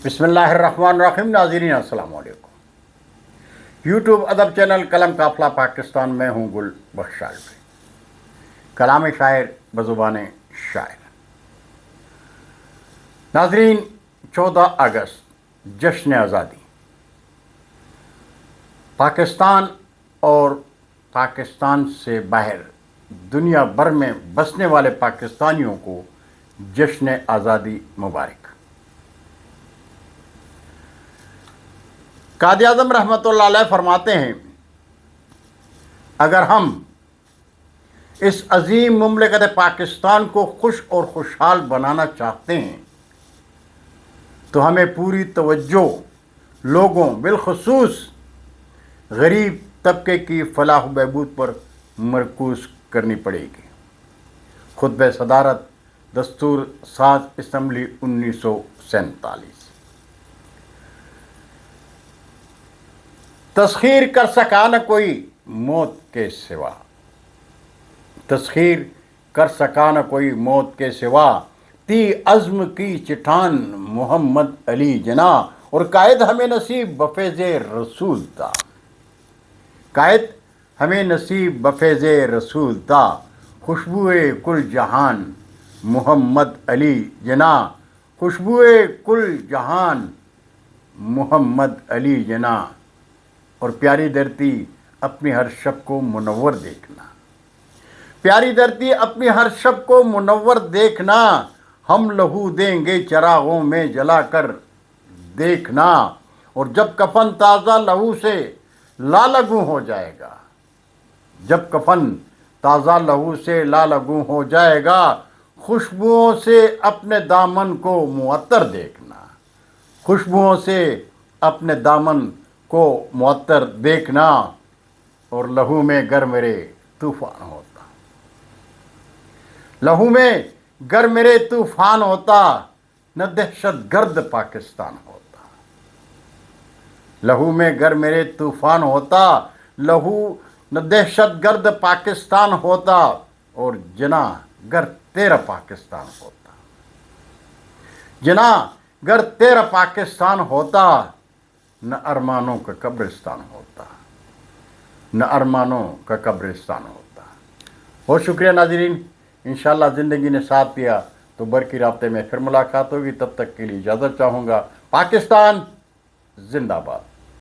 بسم اللہ الرحمن الرحیم. ناظرین السلام علیکم. یوٹیوب ادب چینل قلم قافلہ پاکستان میں ہوں گل بخش عالوی. کلام شاعر بزبان شاعر. ناظرین، 14 اگست جشن آزادی. پاکستان اور پاکستان سے باہر دنیا بھر میں بسنے والے پاکستانیوں کو جشن آزادی مبارک. قائد اعظم رحمۃ اللہ علیہ فرماتے ہیں، اگر ہم اس عظیم مملکت پاکستان کو خوش اور خوشحال بنانا چاہتے ہیں تو ہمیں پوری توجہ لوگوں بالخصوص غریب طبقے کی فلاح و بہبود پر مرکوز کرنی پڑے گی. خطبہ صدارت دستور ساز اسمبلی 1947. تسخیر کر سکا نہ کوئی موت کے سوا، تسخیر کر سکا نہ کوئی موت کے سوا، تی عزم کی چٹان محمد علی جناح. اور قائد ہمیں نصیب بفیض رسول تھا، قائد ہمیں نصیب بفیض رسول تھا، خوشبوئے کل جہان محمد علی جناح، خوشبوئے کل جہان محمد علی جناح. اور پیاری دھرتی اپنی ہر شب کو منور دیکھنا، پیاری دھرتی اپنی ہر شب کو منور دیکھنا، ہم لہو دیں گے چراغوں میں جلا کر دیکھنا. اور جب کفن تازہ لہو سے لالگوں ہو جائے گا، جب کفن تازہ لہو سے لالگوں ہو جائے گا، خوشبوؤں سے اپنے دامن کو معطر دیکھنا، خوشبوؤں سے اپنے دامن کو معطر دیکھنا. اور لہو میں گر میرے طوفان ہوتا، لہو میں گر میرے طوفان ہوتا، نہ دہشت گرد پاکستان ہوتا. لہو میں گر میرے طوفان ہوتا، لہو نہ دہشت گرد پاکستان ہوتا. اور جناح گر تیرا پاکستان ہوتا، جناح گر تیرا پاکستان ہوتا، نہ ارمانوں کا قبرستان ہوتا، نہ ارمانوں کا قبرستان ہوتا. بہت شکریہ ناظرین. انشاءاللہ زندگی نے ساتھ دیا تو برقی رابطے میں پھر ملاقات ہوگی. تب تک کے لیے اجازت چاہوں گا. پاکستان زندہ باد.